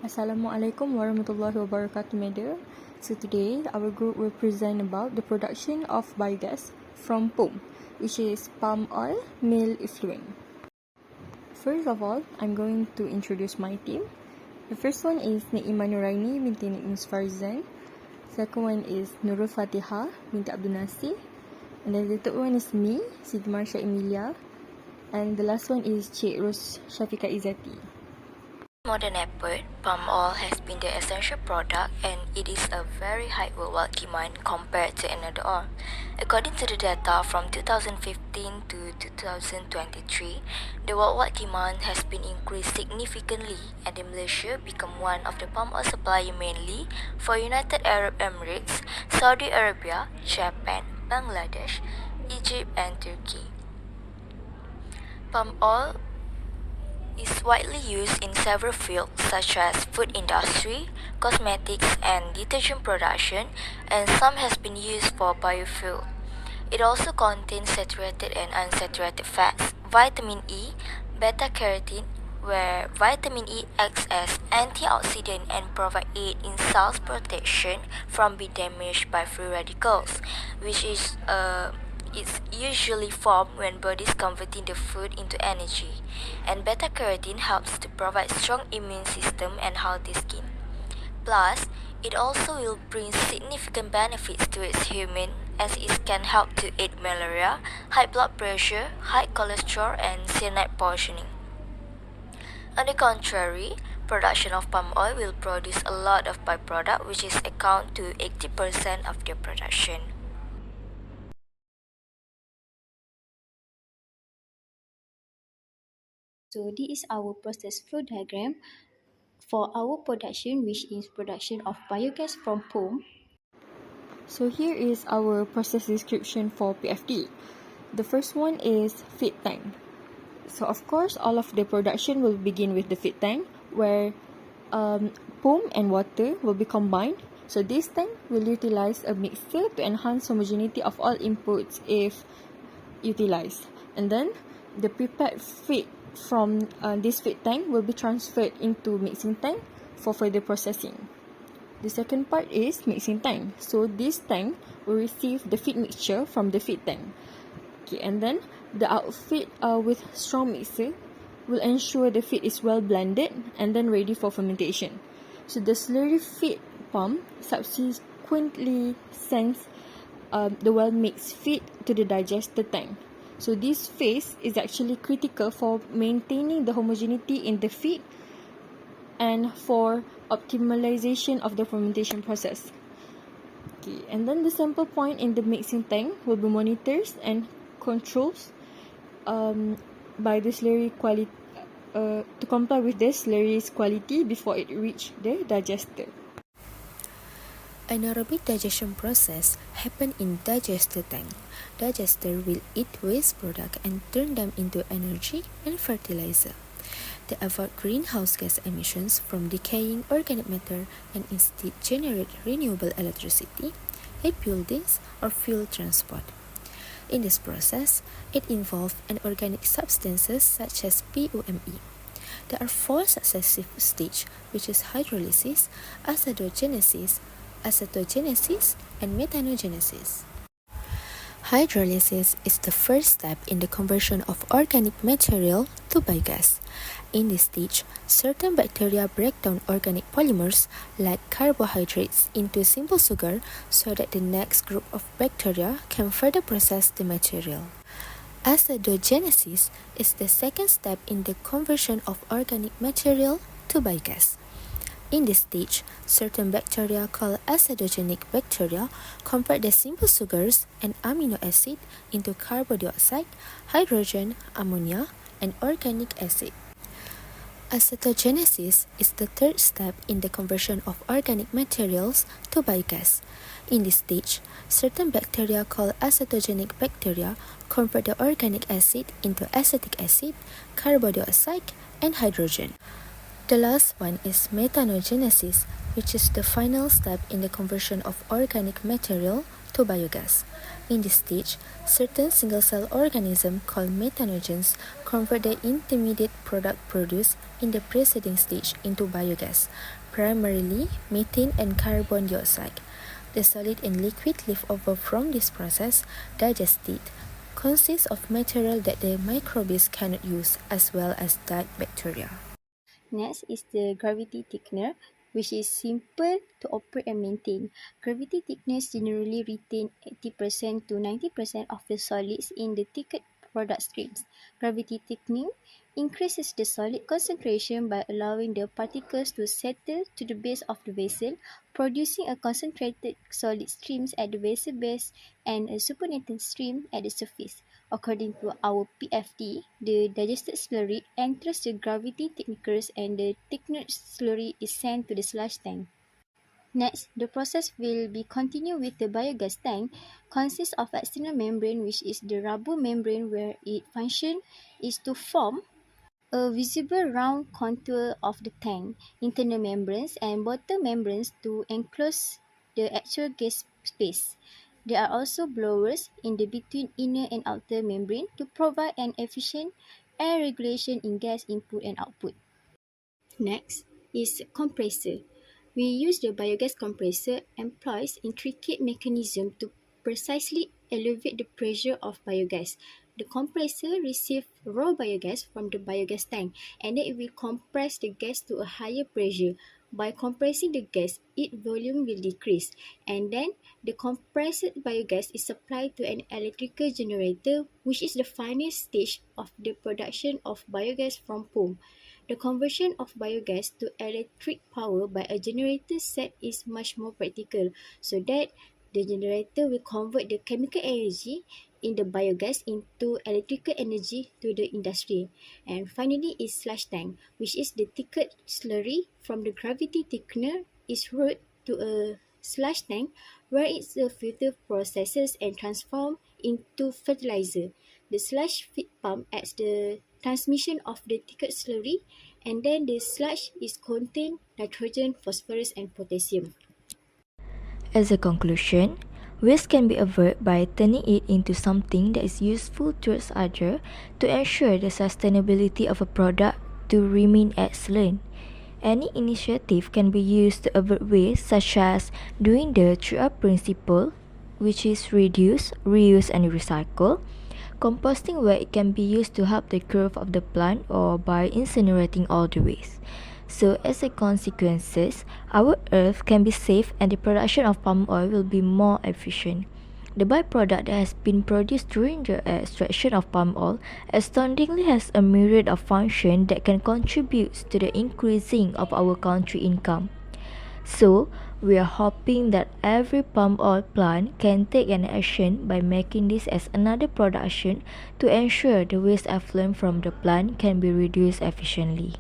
Assalamualaikum warahmatullahi wabarakatuh, media. So today, our group will present about the production of biogas from POM, which is palm oil mill effluent. First of all, I'm going to introduce my team. The first one is Naima Nuraini binti Mus Farzan. Second one is Nurul Fatiha binti Abdul Nasir. And then the third one is me, Siti Marsha Emilia. And the last one is Cik Ros Syafiqah Izzati. Modern epoch, palm oil has been the essential product and it is a very high worldwide demand compared to another oil. According to the data from 2015 to 2023, the worldwide demand has been increased significantly and Malaysia become one of the palm oil supplier mainly for United Arab Emirates, Saudi Arabia, Japan, Bangladesh, Egypt and Turkey. Palm oil is widely used in several fields such as food industry, cosmetics and detergent production, and some has been used for biofuel. It also contains saturated and unsaturated fats, vitamin E, beta-carotene, where vitamin E acts as antioxidant and provide aid in cells protection from being damaged by free radicals, which is it's usually formed when bodies converting the food into energy, and beta-carotene helps to provide strong immune system and healthy skin. Plus, it also will bring significant benefits to its human as it can help to aid malaria, high blood pressure, high cholesterol and cyanide poisoning. On the contrary, production of palm oil will produce a lot of byproduct which is account to 80% of the production. So this is our process flow diagram for our production, which is production of biogas from POM. So here is our process description for PFD. The first one is feed tank. So of course, all of the production will begin with the feed tank where POM and water will be combined. So this tank will utilize a mixer to enhance homogeneity of all inputs if utilized. And then the prepared feed from this feed tank will be transferred into mixing tank for further processing. The second part is mixing tank. So this tank will receive the feed mixture from the feed tank. Okay, and then the outfit with strong mixer will ensure the feed is well blended and then ready for fermentation. So the slurry feed pump subsequently sends the well mixed feed to the digester tank. So this phase is actually critical for maintaining the homogeneity in the feed and for optimization of the fermentation process. Okay, and then the sample point in the mixing tank will be monitors and controls by the slurry quality to comply with the slurry's quality before it reach the digester. Anaerobic digestion process happen in digester tank. Digester will eat waste product and turn them into energy and fertilizer. They avoid greenhouse gas emissions from decaying organic matter and instead generate renewable electricity, heat buildings, or fuel transport. In this process, it involves organic substances such as POME. There are 4 successive stages, which is hydrolysis, acidogenesis, acetogenesis, and methanogenesis. Hydrolysis is the first step in the conversion of organic material to biogas. In this stage, certain bacteria break down organic polymers like carbohydrates into simple sugar so that the next group of bacteria can further process the material. Acetogenesis is the second step in the conversion of organic material to biogas. In this stage, certain bacteria called acetogenic bacteria convert the simple sugars and amino acid into carbon dioxide, hydrogen, ammonia, and organic acid. Acetogenesis is the third step in the conversion of organic materials to biogas. In this stage, certain bacteria called acetogenic bacteria convert the organic acid into acetic acid, carbon dioxide, and hydrogen. The last one is methanogenesis, which is the final step in the conversion of organic material to biogas. In this stage, certain single-cell organisms called methanogens convert the intermediate product produced in the preceding stage into biogas, primarily methane and carbon dioxide. The solid and liquid left over from this process, digested, consists of material that the microbes cannot use, as well as dead bacteria. Next is the gravity thickener, which is simple to operate and maintain. Gravity thickeners generally retain 80% to 90% of the solids in the thickened product streams. Gravity thickening increases the solid concentration by allowing the particles to settle to the base of the vessel, producing a concentrated solid stream at the vessel base and a supernatant stream at the surface. According to our PFD, the digested slurry enters the gravity thickeners and the thickened slurry is sent to the slush tank. Next, the process will be continued with the biogas tank, consists of external membrane, which is the rubber membrane, where its function is to form a visible round contour of the tank, internal membranes and bottom membranes to enclose the actual gas space. There are also blowers in the between inner and outer membrane to provide an efficient air regulation in gas input and output. Next is compressor. We use the biogas compressor employs intricate mechanism to precisely elevate the pressure of biogas. The compressor receives raw biogas from the biogas tank and then it will compress the gas to a higher pressure. By compressing the gas, its volume will decrease and then the compressed biogas is supplied to an electrical generator, which is the final stage of the production of biogas from pump. The conversion of biogas to electric power by a generator set is much more practical, so that the generator will convert the chemical energy in the biogas into electrical energy to the industry. And finally is slush tank, which is the thickened slurry from the gravity thickener is routed to a slush tank where it's filter processes and transformed into fertilizer. The slush feed pump adds the transmission of the thickened slurry and then the sludge is contain nitrogen, phosphorus and potassium. As a conclusion, waste can be averted by turning it into something that is useful towards others to ensure the sustainability of a product to remain excellent. Any initiative can be used to avert waste, such as doing the 3R principle, which is reduce, reuse, and recycle, composting where it can be used to help the growth of the plant, or by incinerating all the waste. So as a consequences, our earth can be safe and the production of palm oil will be more efficient. The byproduct that has been produced during the extraction of palm oil astoundingly has a myriad of functions that can contribute to the increasing of our country income. So, we are hoping that every palm oil plant can take an action by making this as another production to ensure the waste effluent from the plant can be reduced efficiently.